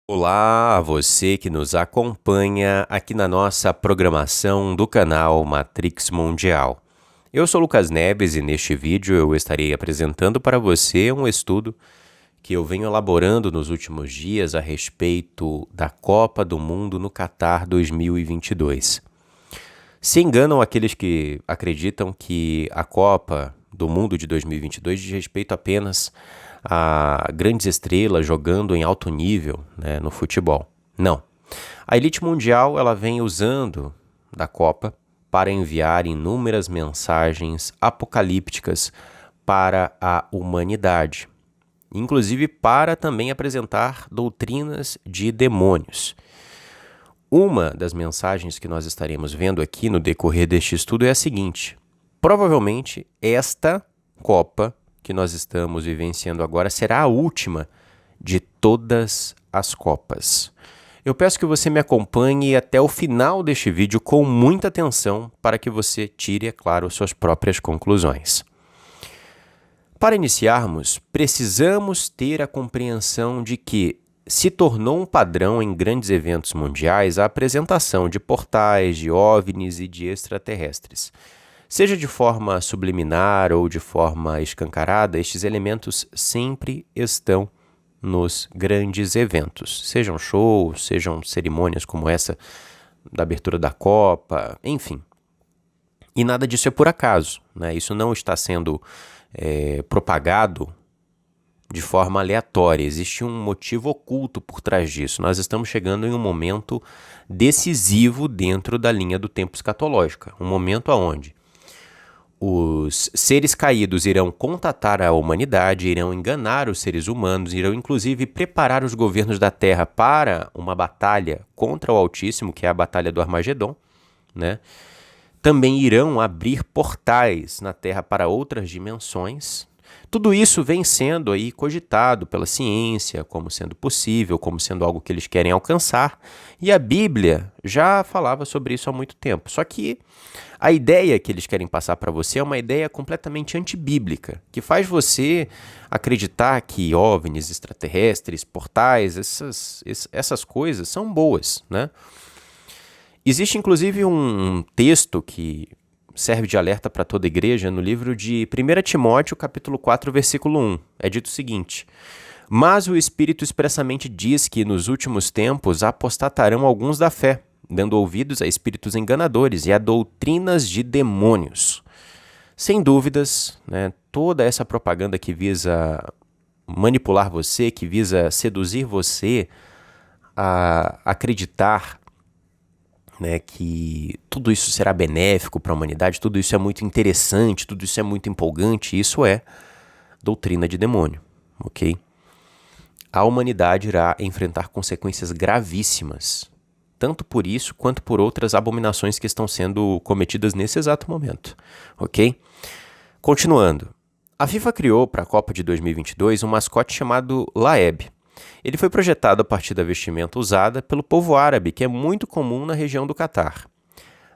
Olá, a você que nos acompanha aqui na nossa programação do canal Matrix Mundial. Eu sou Lucas Neves e neste vídeo eu estarei apresentando para você um estudo que eu venho elaborando nos últimos dias a respeito da Copa do Mundo no Catar 2022. Se enganam aqueles que acreditam que a Copa do Mundo de 2022 diz respeito apenas a grandes estrelas jogando em alto nível, né, no futebol. Não. A elite mundial ela vem usando da Copa para enviar inúmeras mensagens apocalípticas para a humanidade, inclusive para também apresentar doutrinas de demônios. Uma das mensagens que nós estaremos vendo aqui no decorrer deste estudo é a seguinte: provavelmente esta Copa que nós estamos vivenciando agora será a última de todas as Copas. Eu peço que você me acompanhe até o final deste vídeo com muita atenção para que você tire, é claro, suas próprias conclusões. Para iniciarmos, precisamos ter a compreensão de que se tornou um padrão em grandes eventos mundiais a apresentação de portais, de OVNIs e de extraterrestres. Seja de forma subliminar ou de forma escancarada, estes elementos sempre estão nos grandes eventos. Sejam shows, sejam cerimônias como essa da abertura da Copa, enfim. E nada disso é por acaso, né? Isso não está sendo propagado de forma aleatória. Existe um motivo oculto por trás disso. Nós estamos chegando em um momento decisivo dentro da linha do tempo escatológica. Um momento onde os seres caídos irão contatar a humanidade, irão enganar os seres humanos, irão inclusive preparar os governos da Terra para uma batalha contra o Altíssimo, que é a Batalha do Armagedon, né? Também irão abrir portais na Terra para outras dimensões. Tudo isso vem sendo aí cogitado pela ciência como sendo possível, como sendo algo que eles querem alcançar. E a Bíblia já falava sobre isso há muito tempo. Só que a ideia que eles querem passar para você é uma ideia completamente antibíblica, que faz você acreditar que OVNIs, extraterrestres, portais, essas coisas são boas, né? Existe inclusive um texto que serve de alerta para toda a igreja no livro de 1 Timóteo, capítulo 4, versículo 1. É dito o seguinte: mas o Espírito expressamente diz que nos últimos tempos apostatarão alguns da fé, dando ouvidos a espíritos enganadores e a doutrinas de demônios. Sem dúvidas, né, toda essa propaganda que visa manipular você, que visa seduzir você a acreditar, né, que tudo isso será benéfico para a humanidade, tudo isso é muito interessante, tudo isso é muito empolgante, isso é doutrina de demônio, ok? A humanidade irá enfrentar consequências gravíssimas, tanto por isso quanto por outras abominações que estão sendo cometidas nesse exato momento, ok? Continuando, a FIFA criou para a Copa de 2022 um mascote chamado Laeb. Ele foi projetado a partir da vestimenta usada pelo povo árabe, que é muito comum na região do Catar.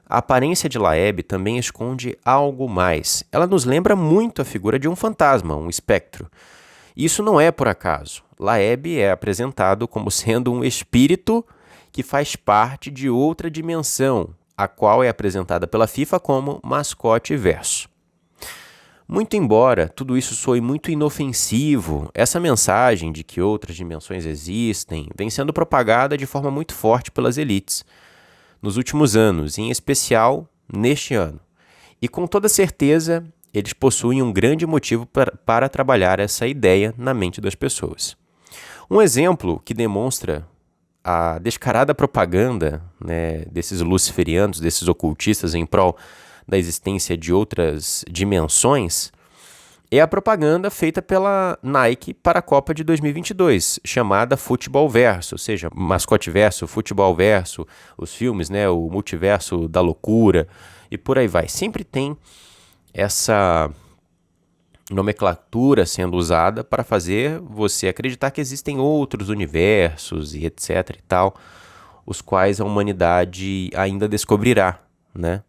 A aparência de Laeb também esconde algo mais. Ela nos lembra muito a figura de um fantasma, um espectro. Isso não é por acaso. Laeb é apresentado como sendo um espírito que faz parte de outra dimensão, a qual é apresentada pela FIFA como mascote verso. Muito embora tudo isso soe muito inofensivo, essa mensagem de que outras dimensões existem vem sendo propagada de forma muito forte pelas elites nos últimos anos, em especial neste ano. E com toda certeza, eles possuem um grande motivo para trabalhar essa ideia na mente das pessoas. Um exemplo que demonstra a descarada propaganda, né, desses luciferianos, desses ocultistas em prol da existência de outras dimensões, é a propaganda feita pela Nike para a Copa de 2022, chamada Futebol Verso, ou seja, mascote verso, futebol verso, os filmes, né, o multiverso da loucura e por aí vai. Sempre tem essa nomenclatura sendo usada para fazer você acreditar que existem outros universos e etc e tal, os quais a humanidade ainda descobrirá, né?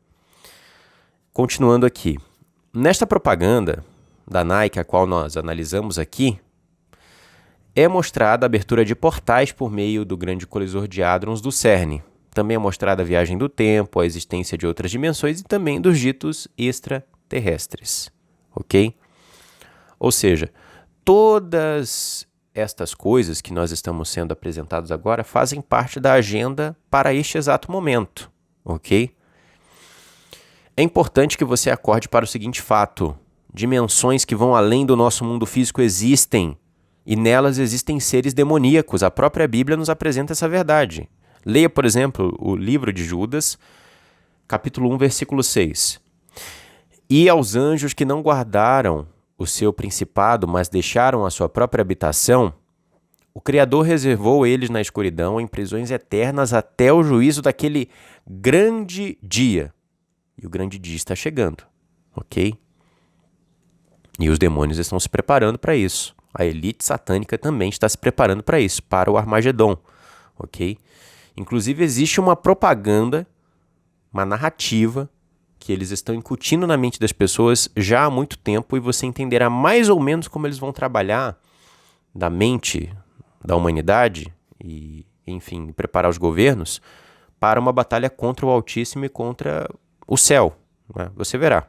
Continuando aqui. Nesta propaganda da Nike, a qual nós analisamos aqui, é mostrada a abertura de portais por meio do grande colisor de hadrons do CERN. Também é mostrada a viagem do tempo, a existência de outras dimensões e também dos ditos extraterrestres, ok? Ou seja, todas estas coisas que nós estamos sendo apresentados agora fazem parte da agenda para este exato momento, ok? É importante que você acorde para o seguinte fato: dimensões que vão além do nosso mundo físico existem, e nelas existem seres demoníacos. A própria Bíblia nos apresenta essa verdade. Leia, por exemplo, o livro de Judas, capítulo 1, versículo 6. E aos anjos que não guardaram o seu principado, mas deixaram a sua própria habitação, o Criador reservou eles na escuridão em prisões eternas até o juízo daquele grande dia. E o grande dia está chegando, ok? E os demônios estão se preparando para isso. A elite satânica também está se preparando para isso, para o Armagedon, ok? Inclusive existe uma propaganda, uma narrativa, que eles estão incutindo na mente das pessoas já há muito tempo, e você entenderá mais ou menos como eles vão trabalhar da mente da humanidade e, enfim, preparar os governos para uma batalha contra o Altíssimo e contra o céu, né? Você verá.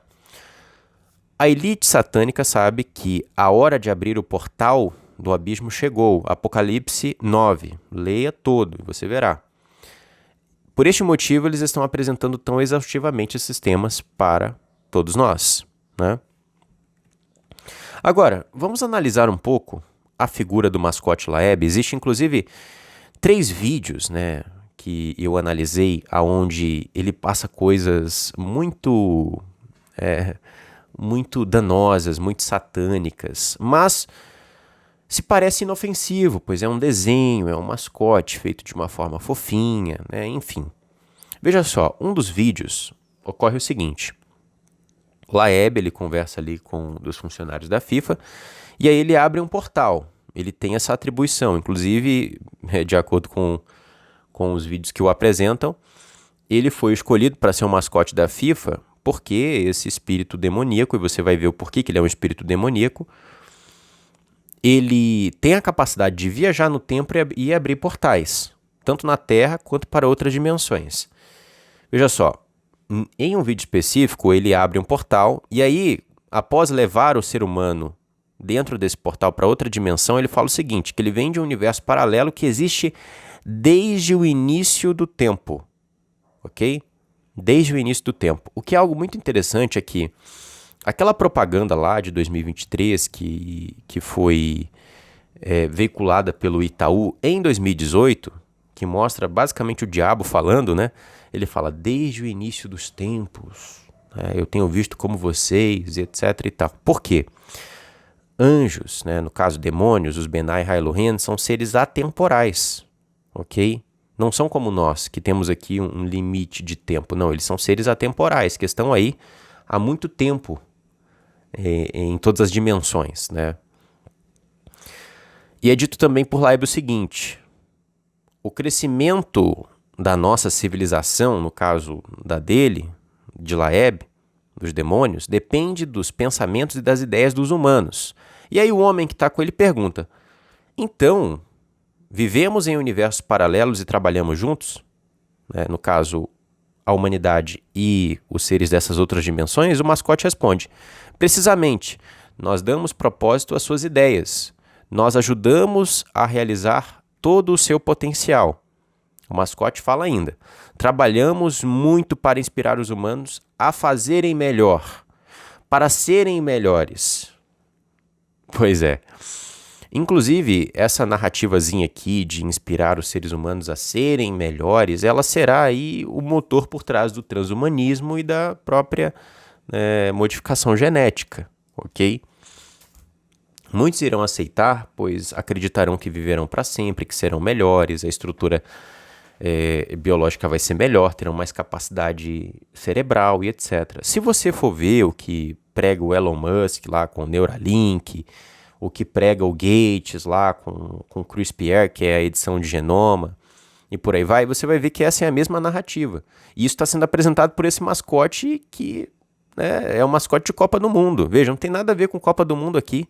A elite satânica sabe que a hora de abrir o portal do abismo chegou. Apocalipse 9. Leia todo e você verá. Por este motivo, eles estão apresentando tão exaustivamente esses temas para todos nós, né? Agora, vamos analisar um pouco a figura do mascote Laeb. Existe, inclusive, 3 vídeos, né, que eu analisei, aonde ele passa coisas muito danosas, muito satânicas, mas se parece inofensivo, pois é um desenho, é um mascote feito de uma forma fofinha, né? Enfim. Veja só, um dos vídeos ocorre o seguinte: Laeb, ele conversa ali com um dos funcionários da FIFA, e aí ele abre um portal. Ele tem essa atribuição, inclusive, de acordo com os vídeos que o apresentam, ele foi escolhido para ser o mascote da FIFA porque esse espírito demoníaco, e você vai ver o porquê que ele é um espírito demoníaco, ele tem a capacidade de viajar no tempo e abrir portais, tanto na Terra quanto para outras dimensões. Veja só, em um vídeo específico ele abre um portal, e aí, após levar o ser humano dentro desse portal para outra dimensão, ele fala o seguinte, que ele vem de um universo paralelo que existe desde o início do tempo, ok? Desde o início do tempo. O que é algo muito interessante é que aquela propaganda lá de 2023 que foi veiculada pelo Itaú em 2018, que mostra basicamente o diabo falando, né? Ele fala, desde o início dos tempos, eu tenho visto como vocês, etc e tal. Por quê? Anjos, né, no caso demônios, os Benai Hailuhen, são seres atemporais, ok? Não são como nós, que temos aqui um limite de tempo. Não, eles são seres atemporais, que estão aí há muito tempo em todas as dimensões, né? E é dito também por Laeb o seguinte: o crescimento da nossa civilização, no caso da dele, de Laeb, dos demônios, depende dos pensamentos e das ideias dos humanos. E aí o homem que está com ele pergunta, então, vivemos em universos paralelos e trabalhamos juntos? No caso, a humanidade e os seres dessas outras dimensões? O mascote responde, precisamente, nós damos propósito às suas ideias. Nós ajudamos a realizar todo o seu potencial. O mascote fala ainda, trabalhamos muito para inspirar os humanos a fazerem melhor, para serem melhores. Pois é. Inclusive, essa narrativazinha aqui de inspirar os seres humanos a serem melhores, ela será aí o motor por trás do transhumanismo e da própria modificação genética, ok? Muitos irão aceitar, pois acreditarão que viverão para sempre, que serão melhores, a estrutura biológica vai ser melhor, terão mais capacidade cerebral e etc. Se você for ver o que prega o Elon Musk lá com o Neuralink, o que prega o Gates lá com o CRISPR, que é a edição de genoma, e por aí vai, você vai ver que essa é a mesma narrativa. E isso está sendo apresentado por esse mascote que é um mascote de Copa do Mundo. Veja, não tem nada a ver com Copa do Mundo aqui,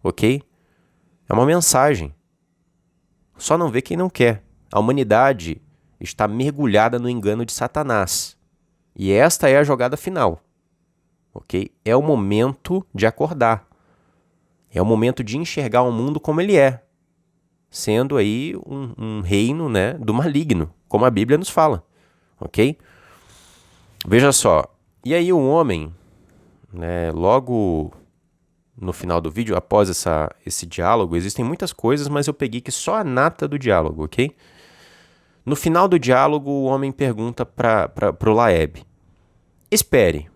ok? É uma mensagem. Só não vê quem não quer. A humanidade está mergulhada no engano de Satanás. E esta é a jogada final. Ok? É o momento de acordar. É o momento de enxergar o mundo como ele é. Sendo aí um reino, né, do maligno, como a Bíblia nos fala. Ok? Veja só. E aí o homem, né, logo no final do vídeo, após esse diálogo, existem muitas coisas, mas eu peguei que só a nata do diálogo, ok? No final do diálogo, o homem pergunta para o Laeb: espere,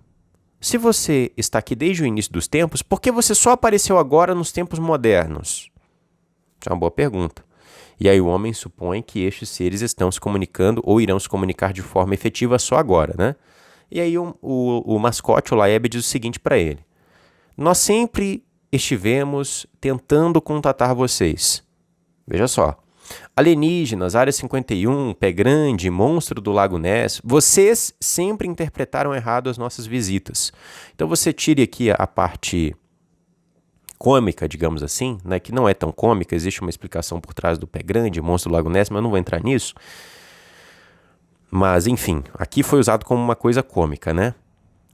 se você está aqui desde o início dos tempos, por que você só apareceu agora nos tempos modernos? É uma boa pergunta. E aí o homem supõe que estes seres estão se comunicando ou irão se comunicar de forma efetiva só agora, né? E aí o mascote, o Laeb, diz o seguinte para ele: nós sempre estivemos tentando contatar vocês. Veja só. Alienígenas, Área 51, Pé Grande, Monstro do Lago Ness, vocês sempre interpretaram errado as nossas visitas. Então você tire aqui a parte cômica, digamos assim, né, que não é tão cômica, existe uma explicação por trás do Pé Grande, Monstro do Lago Ness, mas eu não vou entrar nisso. Mas, enfim, aqui foi usado como uma coisa cômica, né?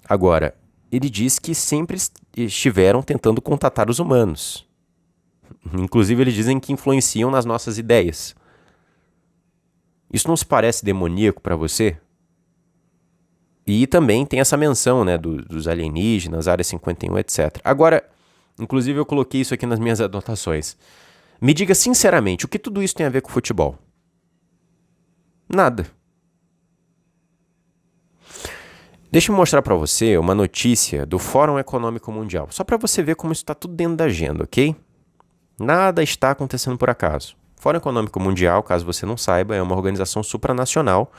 Agora, ele diz que sempre estiveram tentando contatar os humanos. Inclusive, eles dizem que influenciam nas nossas ideias. Isso não se parece demoníaco para você? E também tem essa menção, né, dos alienígenas, Área 51, etc. Agora, inclusive eu coloquei isso aqui nas minhas anotações. Me diga sinceramente, o que tudo isso tem a ver com futebol? Nada. Deixa eu mostrar para você uma notícia do Fórum Econômico Mundial, só para você ver como isso está tudo dentro da agenda, ok? Nada está acontecendo por acaso. O Fórum Econômico Mundial, caso você não saiba, é uma organização supranacional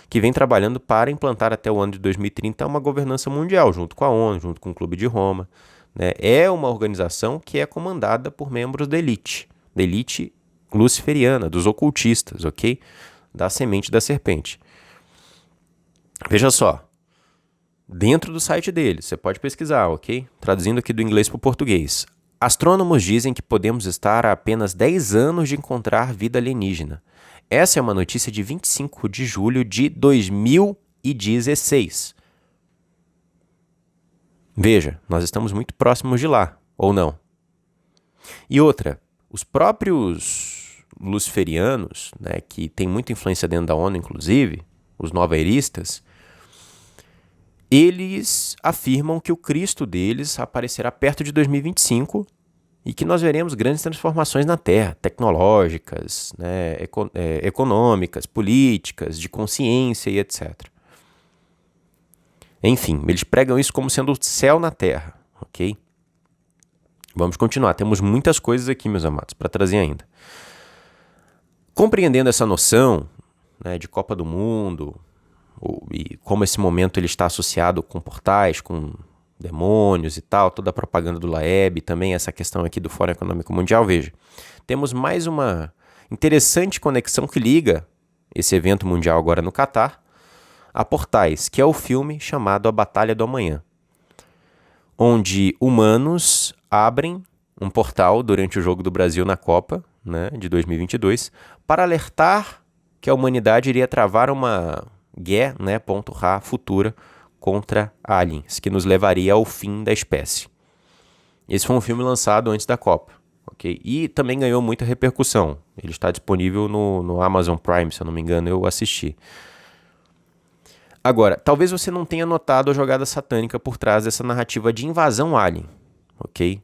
que vem trabalhando para implantar até o ano de 2030 uma governança mundial, junto com a ONU, junto com o Clube de Roma, né? É uma organização que é comandada por membros da elite luciferiana, dos ocultistas, ok? Da semente da serpente. Veja só. Dentro do site deles, você pode pesquisar, ok? Traduzindo aqui do inglês para o português. Astrônomos dizem que podemos estar a apenas 10 anos de encontrar vida alienígena. Essa é uma notícia de 25 de julho de 2016. Veja, nós estamos muito próximos de lá, ou não? E outra, os próprios luciferianos, né, que têm muita influência dentro da ONU, inclusive, os novairistas, eles afirmam que o Cristo deles aparecerá perto de 2025 e que nós veremos grandes transformações na Terra, tecnológicas, né, econômicas, políticas, de consciência e etc. Enfim, eles pregam isso como sendo o céu na Terra, ok? Vamos continuar, temos muitas coisas aqui, meus amados, para trazer ainda. Compreendendo essa noção, né, de Copa do Mundo, e como esse momento ele está associado com portais, com demônios e tal, toda a propaganda do Laeb, também essa questão aqui do Fórum Econômico Mundial, veja, temos mais uma interessante conexão que liga esse evento mundial agora no Catar a portais, que é o filme chamado A Batalha do Amanhã, onde humanos abrem um portal durante o jogo do Brasil na Copa, né, de 2022, para alertar que a humanidade iria travar uma guerra, né, futura contra aliens, que nos levaria ao fim da espécie. Esse foi um filme lançado antes da Copa, ok? E também ganhou muita repercussão. Ele está disponível no Amazon Prime, se eu não me engano, eu assisti. Agora, talvez você não tenha notado a jogada satânica por trás dessa narrativa de invasão alien, ok?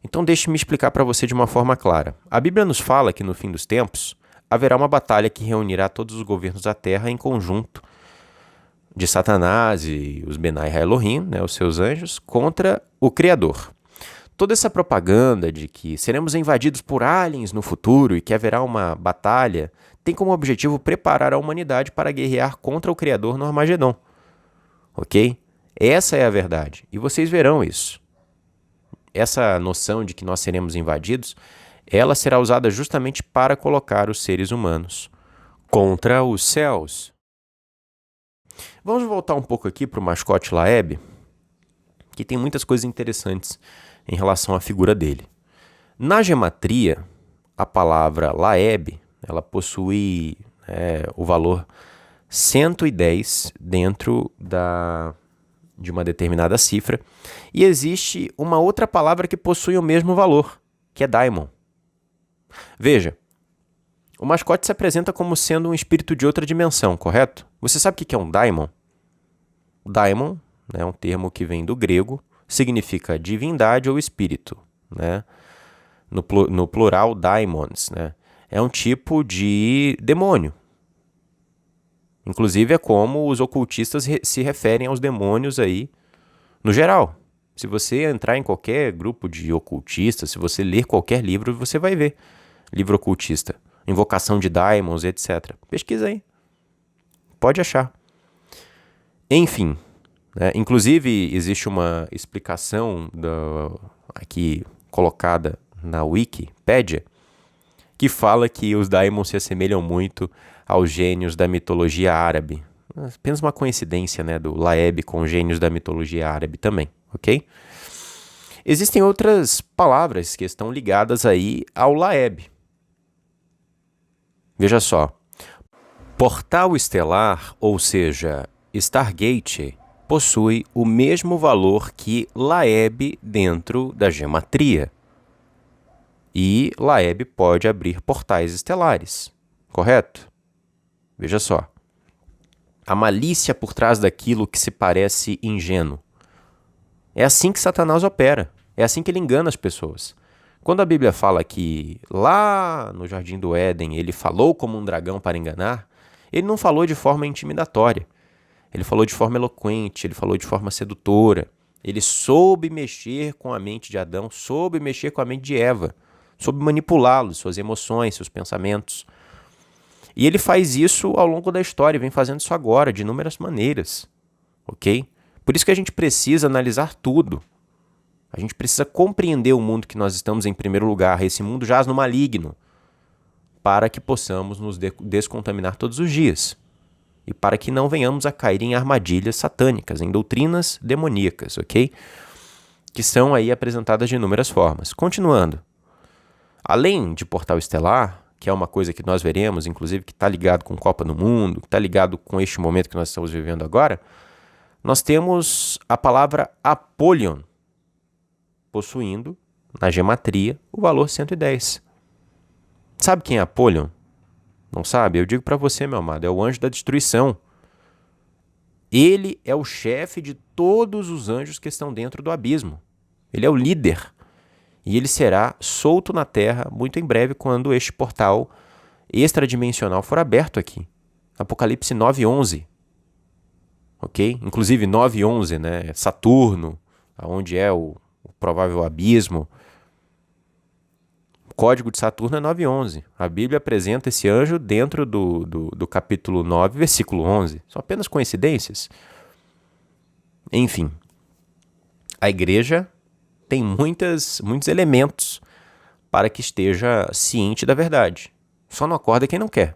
Então deixe-me explicar para você de uma forma clara. A Bíblia nos fala que no fim dos tempos haverá uma batalha que reunirá todos os governos da Terra em conjunto de Satanás e os Benai Elohim, né, os seus anjos, contra o Criador. Toda essa propaganda de que seremos invadidos por aliens no futuro e que haverá uma batalha tem como objetivo preparar a humanidade para guerrear contra o Criador no Armagedon. Ok? Essa é a verdade. E vocês verão isso. Essa noção de que nós seremos invadidos, ela será usada justamente para colocar os seres humanos contra os céus. Vamos voltar um pouco aqui para o mascote Laeb, que tem muitas coisas interessantes em relação à figura dele. Na gematria, a palavra Laeb, ela possui o valor 110 dentro de uma determinada cifra. E existe uma outra palavra que possui o mesmo valor, que é daimon. Veja, o mascote se apresenta como sendo um espírito de outra dimensão, correto? Você sabe o que é um daimon? Daimon é um termo que vem do grego, significa divindade ou espírito, né? No plural, daimons, né? É um tipo de demônio. Inclusive é como os ocultistas se referem aos demônios aí, no geral. Se você entrar em qualquer grupo de ocultistas, se você ler qualquer livro, você vai ver livro ocultista, invocação de daimons, etc. Pesquisa aí. Pode achar. Enfim, né? Inclusive existe uma explicação aqui colocada na Wikipédia que fala que os daimons se assemelham muito aos gênios da mitologia árabe. Apenas uma coincidência, né, do Laeb com os gênios da mitologia árabe também, ok? Existem outras palavras que estão ligadas aí ao Laeb. Veja só, portal estelar, ou seja, Stargate, possui o mesmo valor que Laeb dentro da gematria. E Laeb pode abrir portais estelares, correto? Veja só. A malícia por trás daquilo que se parece ingênuo. É assim que Satanás opera. É assim que ele engana as pessoas. Quando a Bíblia fala que lá no Jardim do Éden ele falou como um dragão para enganar, ele não falou de forma intimidatória. Ele falou de forma eloquente, ele falou de forma sedutora. Ele soube mexer com a mente de Adão, soube mexer com a mente de Eva, soube manipulá-los, suas emoções, seus pensamentos. E ele faz isso ao longo da história, vem fazendo isso agora, de inúmeras maneiras, ok? Por isso que a gente precisa analisar tudo. A gente precisa compreender o mundo que nós estamos em primeiro lugar. Esse mundo jaz no maligno, para que possamos nos descontaminar todos os dias. E para que não venhamos a cair em armadilhas satânicas, em doutrinas demoníacas, ok? Que são aí apresentadas de inúmeras formas. Continuando. Além de portal estelar, que é uma coisa que nós veremos, inclusive que está ligado com Copa do Mundo, que está ligado com este momento que nós estamos vivendo agora, nós temos a palavra Apollyon, possuindo, na gematria, o valor 110. Sabe quem é Apollyon? Não sabe? Eu digo para você, meu amado, é o anjo da destruição. Ele é o chefe de todos os anjos que estão dentro do abismo. Ele é o líder. E ele será solto na Terra muito em breve quando este portal extradimensional for aberto aqui. Apocalipse 9:11. Ok? Inclusive 9:11, né? Saturno, onde é o provável abismo. O código de Saturno é 9:11. A Bíblia apresenta esse anjo dentro do capítulo 9, versículo 11. São apenas coincidências? Enfim, a igreja tem muitos elementos para que esteja ciente da verdade. Só não acorda quem não quer.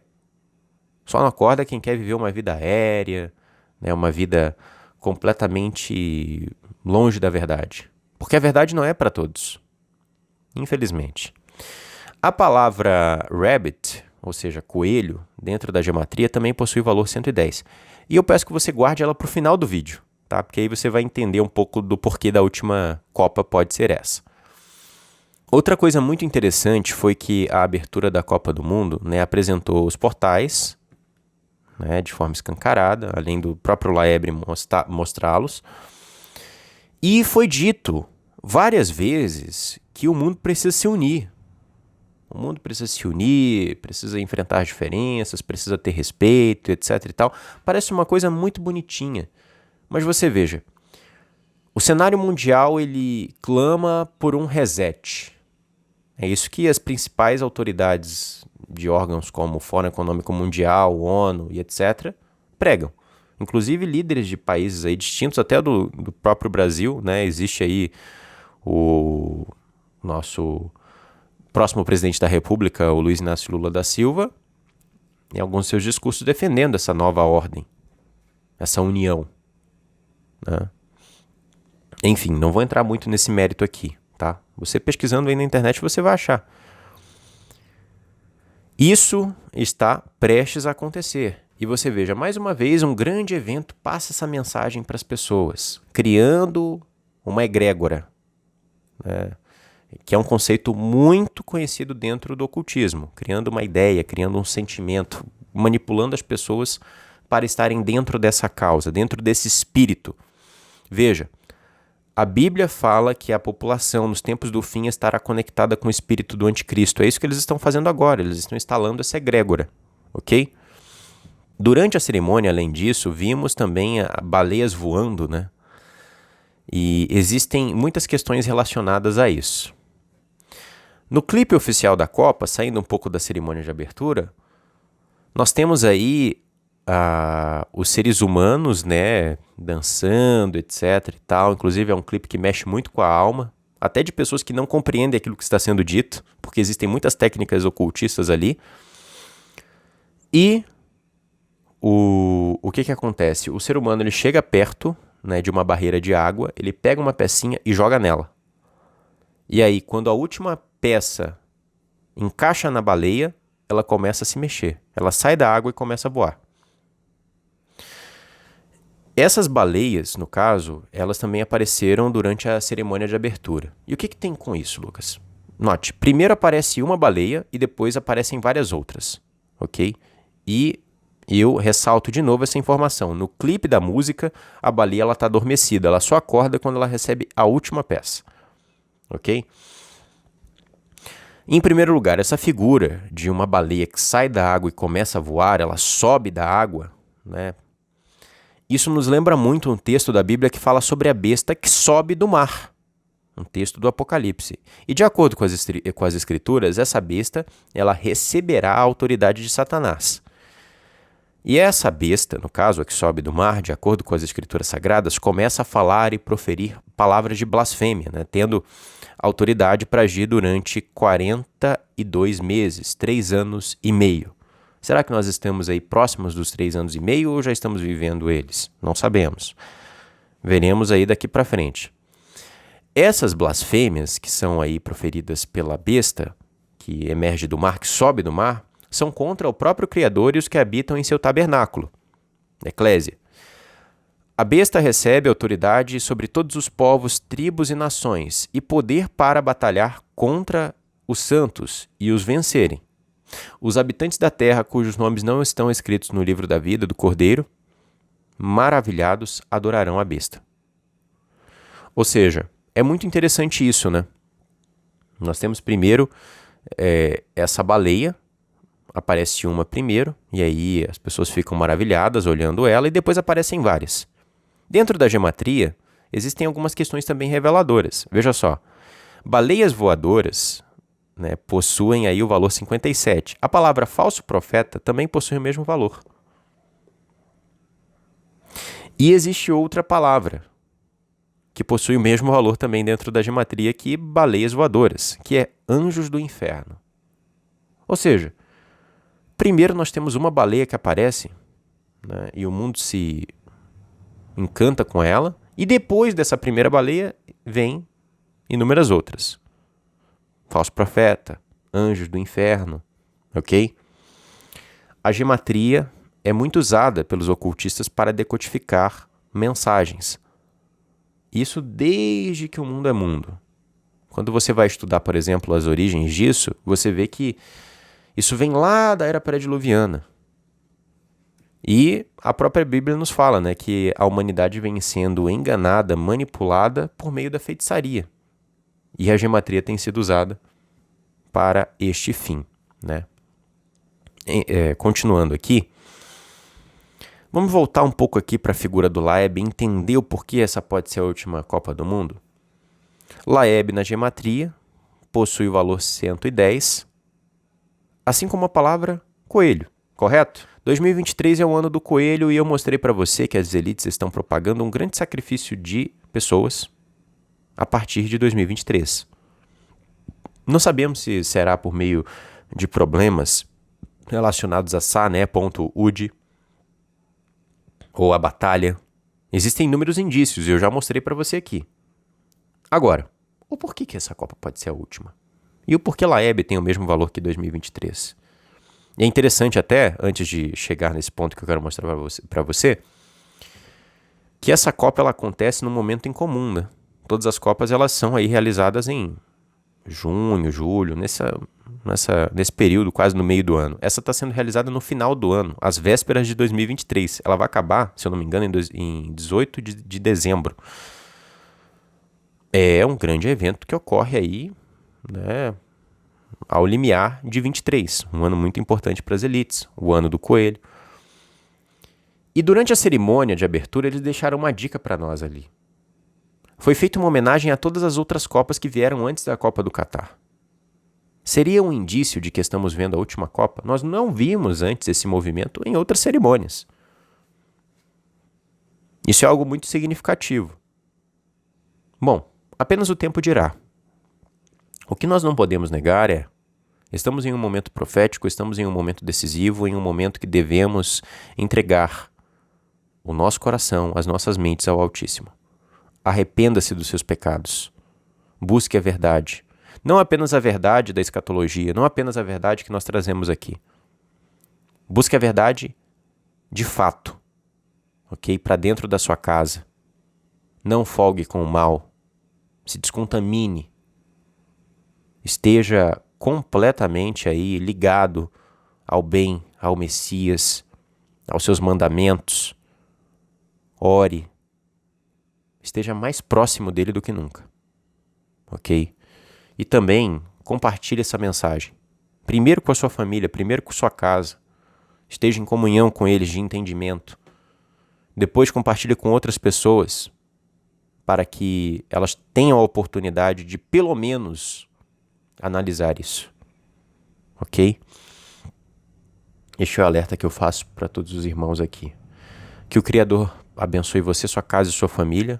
Só não acorda quem quer viver uma vida aérea, né, uma vida completamente longe da verdade. Porque a verdade não é para todos. Infelizmente. A palavra rabbit, ou seja, coelho, dentro da gematria também possui o valor 110. E eu peço que você guarde ela para o final do vídeo, tá? Porque aí você vai entender um pouco do porquê da última Copa pode ser essa. Outra coisa muito interessante foi que a abertura da Copa do Mundo, né, apresentou os portais, né, de forma escancarada, além do próprio Laeb mostrá-los. E foi dito várias vezes que o mundo precisa se unir. O mundo precisa se unir, precisa enfrentar as diferenças, precisa ter respeito, etc e tal. Parece uma coisa muito bonitinha. Mas você veja, o cenário mundial ele clama por um reset. É isso que as principais autoridades de órgãos como o Fórum Econômico Mundial, ONU e etc. pregam. Inclusive líderes de países aí distintos, até do próprio Brasil, né? Existe aí o nosso próximo presidente da República, o Luiz Inácio Lula da Silva, em alguns de seus discursos defendendo essa nova ordem, essa união, né? Enfim, não vou entrar muito nesse mérito aqui, tá? Você pesquisando aí na internet você vai achar. Isso está prestes a acontecer. E você veja, mais uma vez, um grande evento passa essa mensagem para as pessoas, criando uma egrégora, né? Que é um conceito muito conhecido dentro do ocultismo, criando uma ideia, criando um sentimento, manipulando as pessoas para estarem dentro dessa causa, dentro desse espírito. Veja, a Bíblia fala que a população nos tempos do fim estará conectada com o espírito do anticristo. É isso que eles estão fazendo agora, eles estão instalando essa egrégora, ok? Durante a cerimônia, além disso, vimos também baleias voando, né? E existem muitas questões relacionadas a isso. No clipe oficial da Copa, saindo um pouco da cerimônia de abertura, nós temos aí os seres humanos, né, dançando, etc e tal. Inclusive é um clipe que mexe muito com a alma, até de pessoas que não compreendem aquilo que está sendo dito, porque existem muitas técnicas ocultistas ali. E o que acontece? O ser humano ele chega perto, né, de uma barreira de água, ele pega uma pecinha e joga nela. E aí, quando a última peça encaixa na baleia, ela começa a se mexer. Ela sai da água e começa a voar. Essas baleias, no caso, elas também apareceram durante a cerimônia de abertura. E o que tem com isso, Lucas? Note, primeiro aparece uma baleia e depois aparecem várias outras, ok? E eu ressalto de novo essa informação. No clipe da música, a baleia está adormecida. Ela só acorda quando ela recebe a última peça, ok? Em primeiro lugar, essa figura de uma baleia que sai da água e começa a voar, ela sobe da água, né? Isso nos lembra muito um texto da Bíblia que fala sobre a besta que sobe do mar, um texto do Apocalipse. E de acordo com as escrituras, essa besta ela receberá a autoridade de Satanás. E essa besta, no caso, a que sobe do mar, de acordo com as escrituras sagradas, começa a falar e proferir palavras de blasfêmia, né, tendo autoridade para agir durante 42 meses, 3 anos e meio. Será que nós estamos aí próximos dos 3 anos e meio ou já estamos vivendo eles? Não sabemos. Veremos aí daqui para frente. Essas blasfêmias que são aí proferidas pela besta, que emerge do mar, que sobe do mar, são contra o próprio Criador e os que habitam em seu tabernáculo, Eclésia. A besta recebe autoridade sobre todos os povos, tribos e nações, e poder para batalhar contra os santos e os vencerem. Os habitantes da terra, cujos nomes não estão escritos no livro da vida do Cordeiro, maravilhados, adorarão a besta. Ou seja, é muito interessante isso, né? Nós temos primeiro essa baleia, aparece uma primeiro, e aí as pessoas ficam maravilhadas olhando ela, e depois aparecem várias. Dentro da gematria, existem algumas questões também reveladoras. Veja só, baleias voadoras, né, possuem aí o valor 57. A palavra falso profeta também possui o mesmo valor. E existe outra palavra que possui o mesmo valor também dentro da gematria que baleias voadoras, que é anjos do inferno. Ou seja, primeiro nós temos uma baleia que aparece, né, e o mundo se encanta com ela, e depois dessa primeira baleia vem inúmeras outras. Falso profeta, anjos do inferno, ok? A gematria é muito usada pelos ocultistas para decodificar mensagens. Isso desde que o mundo é mundo. Quando você vai estudar, por exemplo, as origens disso, você vê que isso vem lá da era pré-diluviana. E a própria Bíblia nos fala, né, que a humanidade vem sendo enganada, manipulada por meio da feitiçaria. E a gematria tem sido usada para este fim, né? Continuando aqui, vamos voltar um pouco aqui para a figura do Laeb e entender o porquê essa pode ser a última Copa do Mundo. Laeb na gematria possui o valor 110, assim como a palavra coelho, correto? 2023 é o ano do coelho e eu mostrei para você que as elites estão propagando um grande sacrifício de pessoas a partir de 2023. Não sabemos se será por meio de problemas relacionados a Sa.ud ou a batalha. Existem inúmeros indícios e eu já mostrei para você aqui. Agora, o porquê que essa Copa pode ser a última? E o porquê Laeb tem o mesmo valor que 2023? E é interessante até, antes de chegar nesse ponto que eu quero mostrar para você, que essa Copa ela acontece num momento em comum, né? Todas as Copas elas são aí realizadas em junho, julho, nesse período, quase no meio do ano. Essa está sendo realizada no final do ano, às vésperas de 2023. Ela vai acabar, se eu não me engano, em 18 de dezembro. É um grande evento que ocorre aí, né, ao limiar de 23, um ano muito importante para as elites, o ano do coelho. E durante a cerimônia de abertura, eles deixaram uma dica para nós ali. Foi feita uma homenagem a todas as outras Copas que vieram antes da Copa do Catar. Seria um indício de que estamos vendo a última Copa? Nós não vimos antes esse movimento em outras cerimônias. Isso é algo muito significativo. Bom, apenas o tempo dirá. O que nós não podemos negar é: estamos em um momento profético, estamos em um momento decisivo, em um momento que devemos entregar o nosso coração, as nossas mentes ao Altíssimo. Arrependa-se dos seus pecados. Busque a verdade. Não apenas a verdade da escatologia, não apenas a verdade que nós trazemos aqui. Busque a verdade de fato, ok? Para dentro da sua casa. Não folgue com o mal. Se descontamine. Esteja completamente aí ligado ao bem, ao Messias, aos seus mandamentos. Ore. Esteja mais próximo dele do que nunca. Ok? E também compartilhe essa mensagem. Primeiro com a sua família, primeiro com a sua casa. Esteja em comunhão com eles de entendimento. Depois compartilhe com outras pessoas para que elas tenham a oportunidade de, pelo menos, analisar isso. Ok? Este é o alerta que eu faço para todos os irmãos aqui. Que o Criador abençoe você, sua casa e sua família.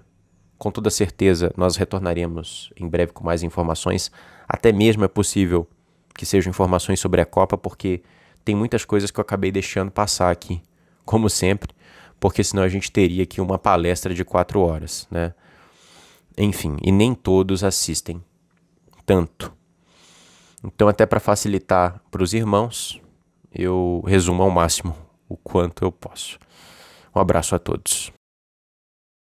Com toda certeza, nós retornaremos em breve com mais informações. Até mesmo é possível que sejam informações sobre a Copa, porque tem muitas coisas que eu acabei deixando passar aqui, como sempre, porque senão a gente teria aqui uma palestra de 4 horas, né? Enfim, e nem todos assistem tanto. Então, até para facilitar para os irmãos, eu resumo ao máximo o quanto eu posso. Um abraço a todos.